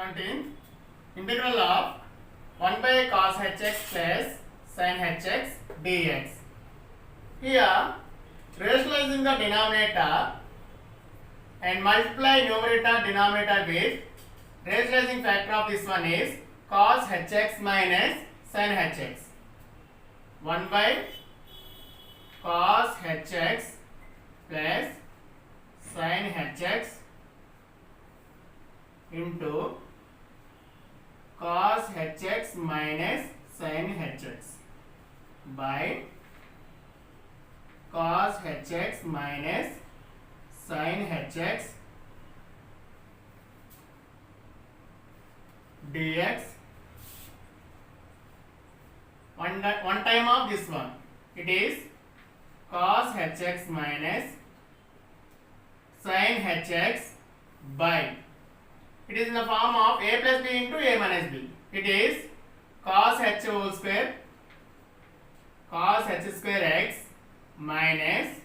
17. Integral of 1 by cos hx plus sin hx dx. Here, rationalizing the denominator and multiply numerator denominator with rationalizing factor of this one is cos hx minus sin hx. 1 by cos hx plus sin hx into cos hx minus sin hx by cos hx minus sin hx dx. One time of this one, it is cos hx minus sin hx by, it is in the form of a plus b into a minus b. It is cos h whole square cos h square x minus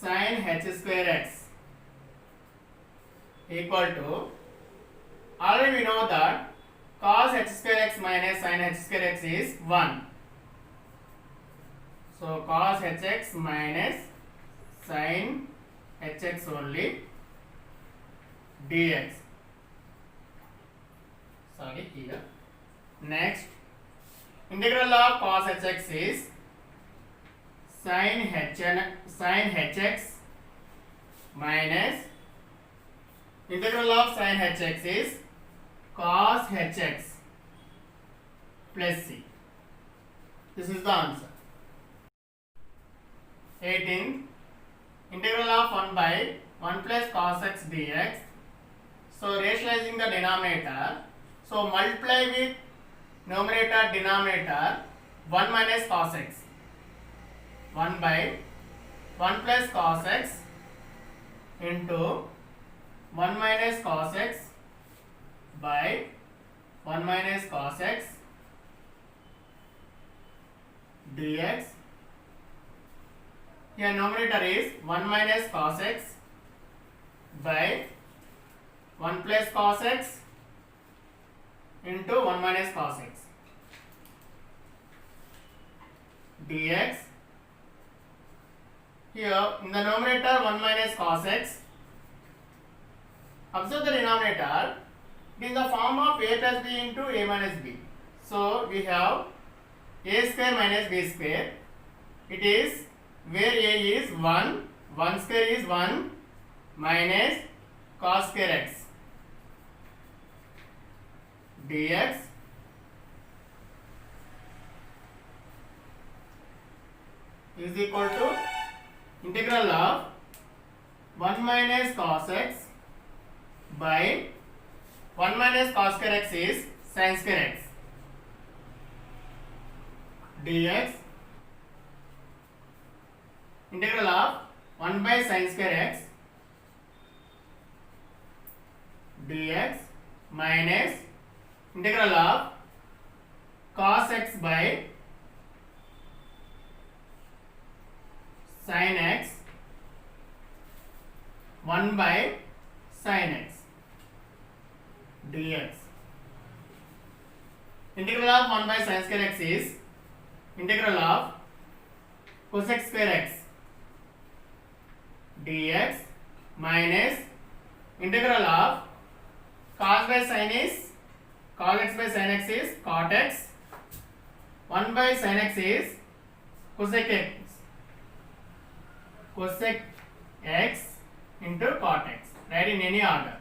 sin h square x equal to, already we know that cos h square x minus sin h square x is 1. So cos hx minus sin hx only dx. Sorry, here. Next, integral of cos hx is sin hx minus integral of sin hx is cos hx plus c. This is the answer. 18. Integral of 1 by 1 plus cos x dx. So rationalizing the denominator, so multiply with numerator denominator 1 minus cos x. 1 by 1 plus cos x into 1 minus cos x by 1 minus cos x dx. Here numerator is 1 minus cos x by 1 plus cos x into 1 minus cos x dx. Here in the numerator 1 minus cos x, observe the denominator, it is in the form of a plus b into a minus b. So we have a square minus b square. It is where a is 1, 1 square is 1 minus cos square x dx is equal to integral of 1 minus cos x by 1 minus cos square x is sin square x dx. Integral of 1 by sin square x dx minus integral of cos x by sin x 1 by sin x dx. Integral of 1 by sin square x is integral of cosec square x dx minus integral of cos by sin is cos x by sin x is cot x, 1 by sin x is cosec x into cot x. Write in any order.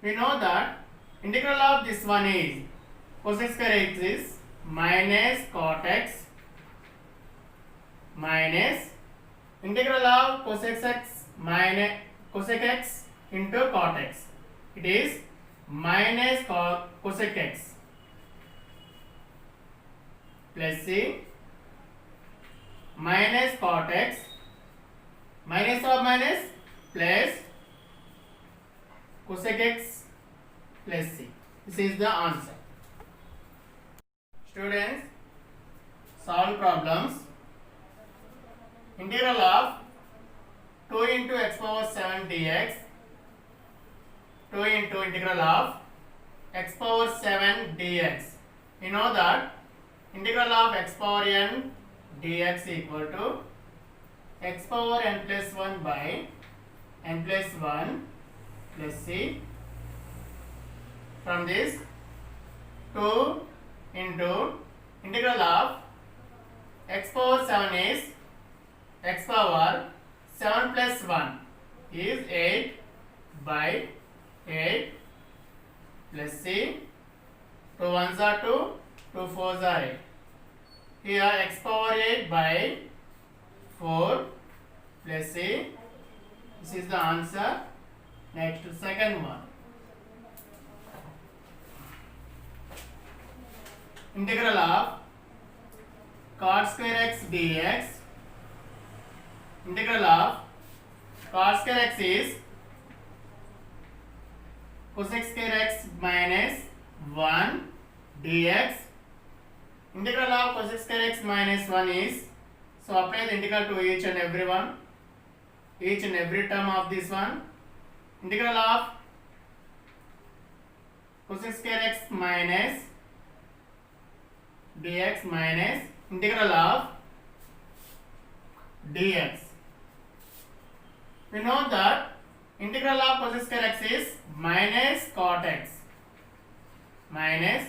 We know that integral of this one is cosec square x is minus cot x minus integral of cosec x minus cosec x into cot x. It is minus cosec x plus c minus cot x minus of minus plus cosec x plus c. This is the answer. Students, solve problems. Integral of 2 into x power 7 dx 2 into integral of x power 7 dx. You know that integral of x power n dx equal to x power n plus 1 by n plus 1 plus c. From this 2 into integral of x power 7 is x power 7 plus 1 is 8 by 8 plus c. 2 1s are 2, 2 4s are 8. Here x power 8 by 4 plus c. This is the answer. Next, second one. Integral of cot square x dx. Integral of cot square x is cosec square x minus 1 dx. Integral of cosec square x minus 1 is, so apply the integral to each and every one, each and every term of this one. Integral of cosec square x minus dx minus integral of dx. We know that integral of cosec square x is minus cot x minus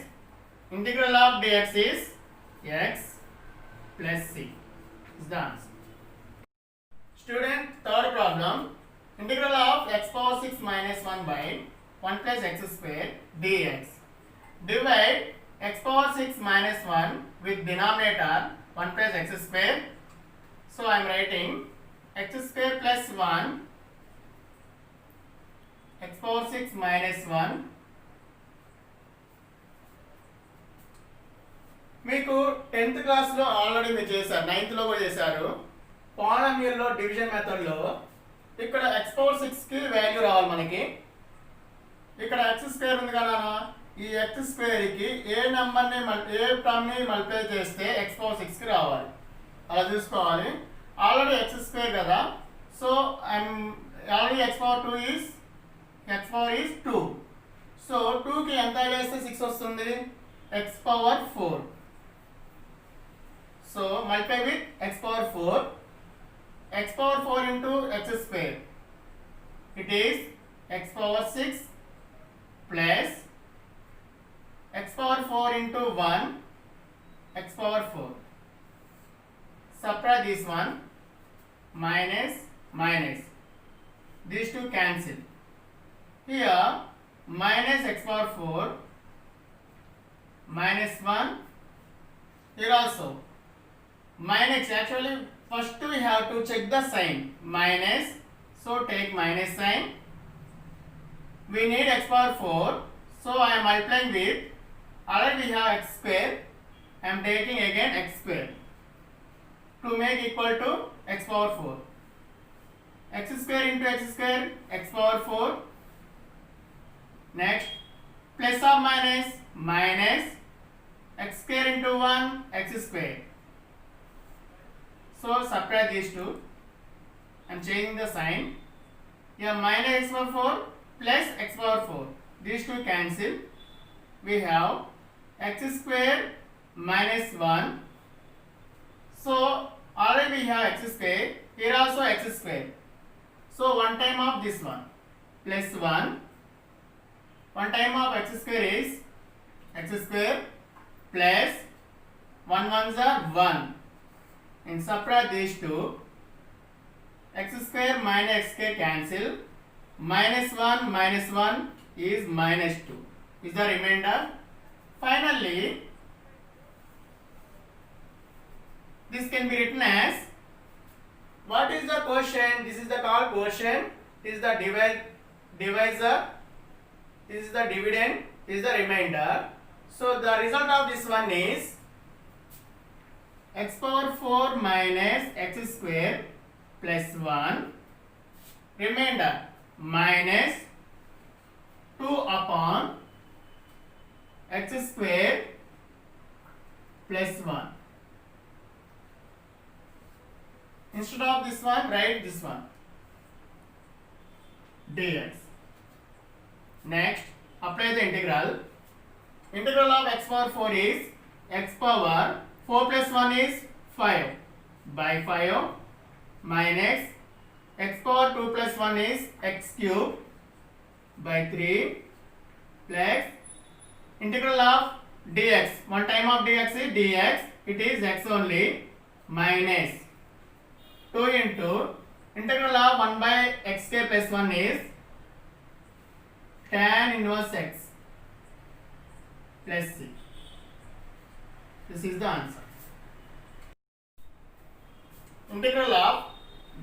integral of dx is x plus c. Is the answer. Student, third problem. Integral of x power 6 minus 1 by 1 plus x square dx. Divide x power 6 minus 1 with denominator 1 plus x square. So I am writing x square plus 1 x power 6 minus 1. మీకు 10th క్లాస్లో already మీరు చేశారు, 9th లో కూడా చేశారు. పాలినామియల్లో division మెథడ్లో ఇక్కడ x power 6కి వాల్యూ రావాలి మనకి. ఇక్కడ x స్క్వేర్ ఉంది కదా, ఈ x స్క్వేర్కి ఏ నెంబర్ని ఏ టర్మ్ని మల్టిప్లై చేస్తే x పవర్ 6కి రావాలి, అలా చూసుకోవాలి. ఆల్రెడీ x స్క్వేర్ కదా, so already x power 2 is 2. So 2కి ఎంత వేస్తే 6 వస్తుంది, x power 4. So multiply with x power 4. X power 4 into x square. It is x power 6 plus x power 4 into 1 x power 4. Subtract this one, minus minus. These two cancel. Here minus x power 4 minus 1. Here also minus. Actually first we have to check the sign, minus, so take minus sign. We need x power 4, so I am multiplying with, already we have x square, I am taking again x square to make equal to x power 4. X square into x square, x power 4. Next, plus or minus, minus x square into 1 x square. So subtract these two. I am changing the sign. Here minus x power 4 plus x power 4. These two cancel. We have x square minus 1. So already we have x square. Here also x square. So one time of this one plus 1. One time of x square is x square plus 1 ones are 1. And subtract these two. X square minus x square cancel. Minus 1 is minus 2. Is the remainder. Finally, this can be written as, what is the quotient? This is the called quotient. This is the divisor. This is the dividend. This is the remainder. So the result of this one is x power 4 minus x square plus 1, remainder minus 2 upon x square plus 1. Instead of this one, write this one, dx. Next, apply the integral. Integral of x power 4 is x power 4 plus 1 is 5 by 5 minus x power 2 plus 1 is x cube by 3 plus integral of dx. One time of dx is dx. It is x only minus 2 into integral of 1 by x k plus 1 is tan inverse x plus c. This is the answer. Integral of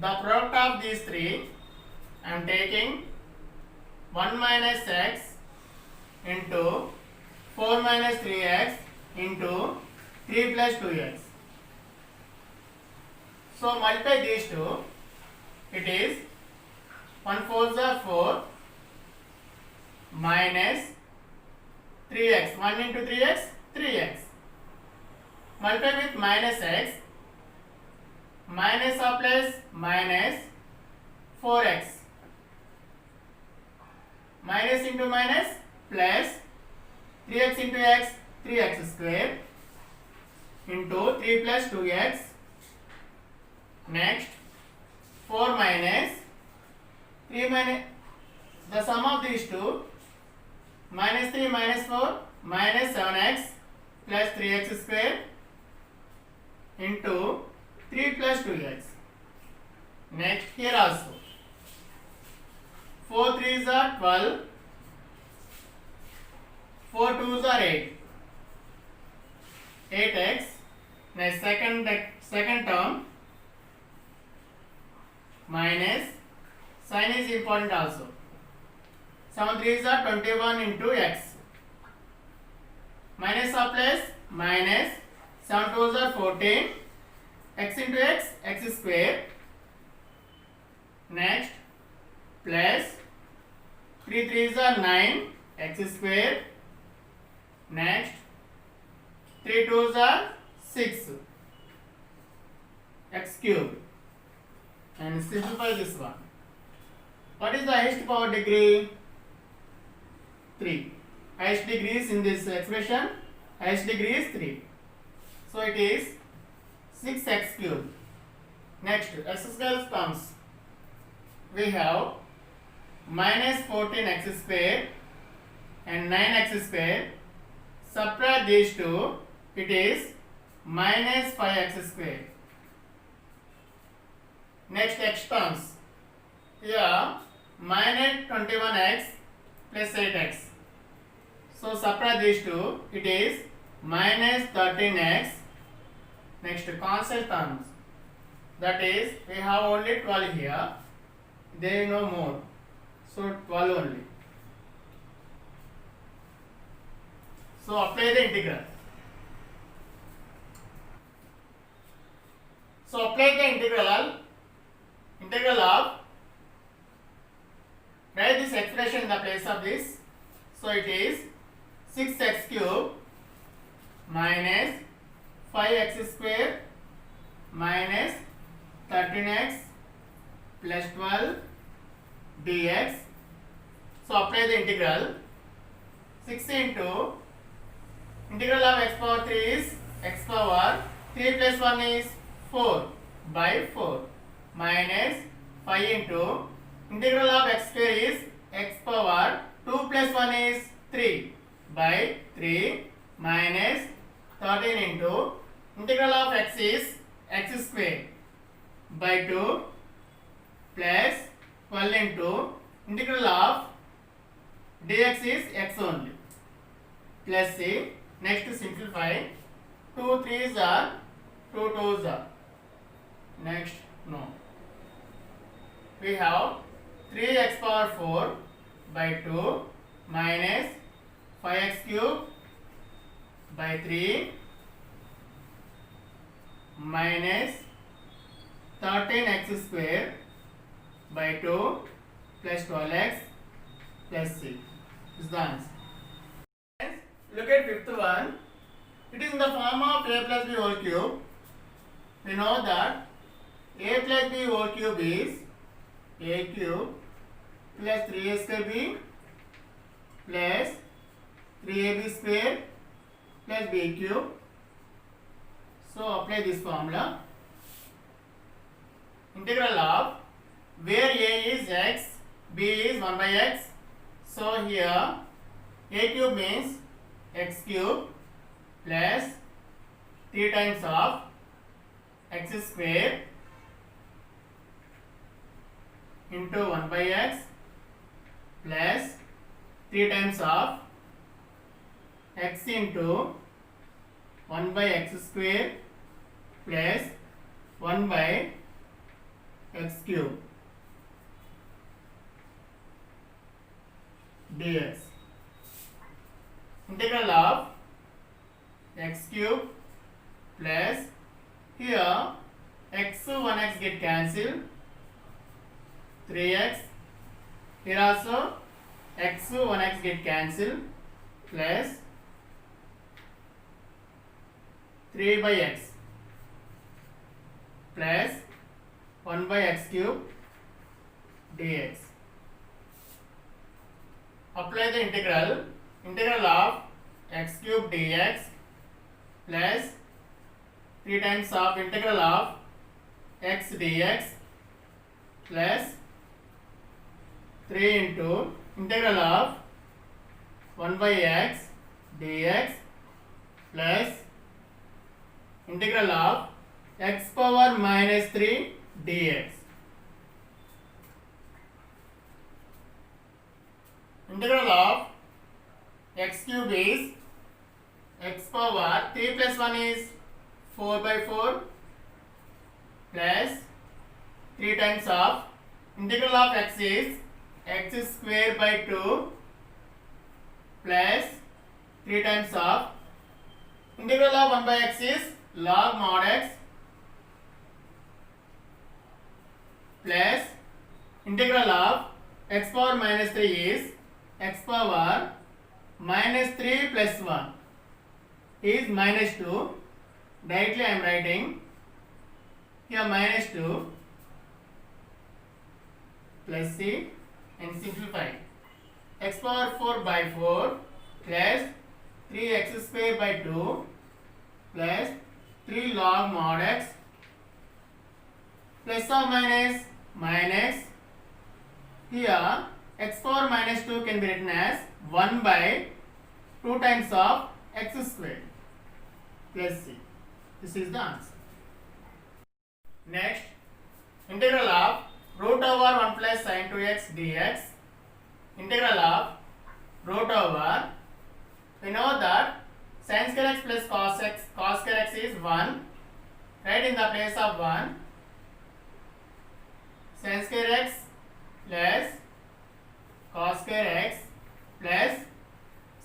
the product of these three, I am taking 1 minus x into 4 minus 3x into 3 plus 2x. So multiply these two. It is 1 4s are 4 minus 3x. 1 into 3x, 3x. Multiply with minus x. Minus or plus minus 4x. Minus into minus plus 3x into x, 3x square into 3 plus 2x. Next, 4 minus 3 minus the sum of these two, minus 3 minus 4 minus 7x plus 3x square into 3 plus 2x. Next, here also 4 3s are 12, 4 2s are 8, 8x. Next, second term minus sign is important also. 7 3s are 21 into x. Minus or plus minus 7 2s are 14, x into x, x square. Next, plus 3 3s are 9, x square. Next, 3 2s are 6, x cube. And simplify this one. What is the highest power degree? 3. Highest degree is in this expression. Highest degree is 3. So it is 6x cube. Next, x square comes. We have minus 14x square and 9x square. Subtract these two. It is minus 5x square. Next, x terms. Here minus 21x plus 8x. So subtract these two. It is minus 13x. Next, constant terms. That is, we have only 12 here. There is no more. So 12 only. So apply the integral. So apply the integral of, write this expression in the place of this. So it is 6x cube minus 5x square minus 13x plus 12 dx. So apply the integral. 6 into integral of x power 3 is x power 3 plus 1 is 4 by 4 minus 5 into integral of x square is x power 2 plus 1 is 3 by 3 minus 13 into integral of x is x square by 2 plus 12 into integral of dx is x only plus c. Next, simplify. 2 3s are 2 2s are. Next, no. We have 3x power 4 by 2 minus 5x cube by 3 minus 13x square by 2 plus 12x plus c is the answer. Look at fifth one. It is in the form of a plus b whole cube. We know that a plus b whole cube is a cube plus 3a square b plus 3ab square plus b cube. So apply this formula. Integral of where a is x, b is 1 by x. So here a cube means x cube plus 3 times of x square into 1 by x plus 3 times of x into 1 by x square plus 1 by x cube dx. Integral of x cube plus here x 1x get cancelled, 3x, here also x 1x get cancelled plus 3 by x plus 1 by x cube dx. Apply the integral of x cube dx plus 3 times of integral of x dx plus 3 into integral of 1 by x dx plus integral of x power minus 3 dx. Integral of x cube is x power 3 plus 1 is 4 by 4 plus 3 times of integral of x is x square by 2 plus 3 times of integral of 1 by x is log mod x plus integral of x power minus 3 is x power minus 3 plus 1 is minus 2. Directly I am writing here minus 2 plus c and simplify. X power 4 by 4 plus 3x square by 2 plus 3 log mod x plus or minus minus. Here x power minus 2 can be written as 1 by 2 times of x square plus c. This is the answer. Next, integral of root over 1 plus sin 2x dx. Integral of root over, we know that sin square x plus cos square x is 1. Right in the place of 1, sin square x plus cos square x plus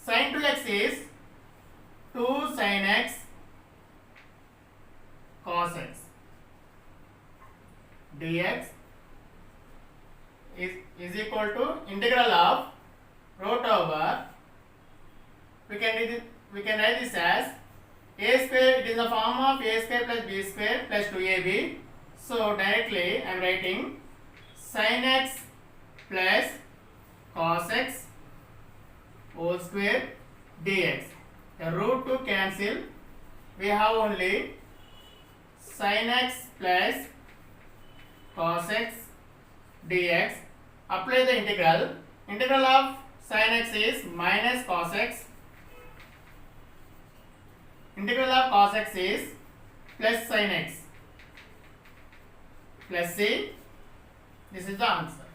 sin 2x is 2 sin x cos x dx is equal to integral of root over, we can write this as a square. It is the form of a square plus b square plus 2ab. So directly I am writing sin x plus cos x whole square dx. The root 2 cancel. We have only sin x plus cos x dx. Apply the integral. Integral of sin x is minus cos x. Integral of cos x is plus sin x plus c. This is the answer.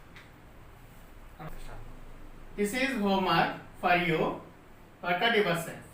This is homework for you. Work at yourself.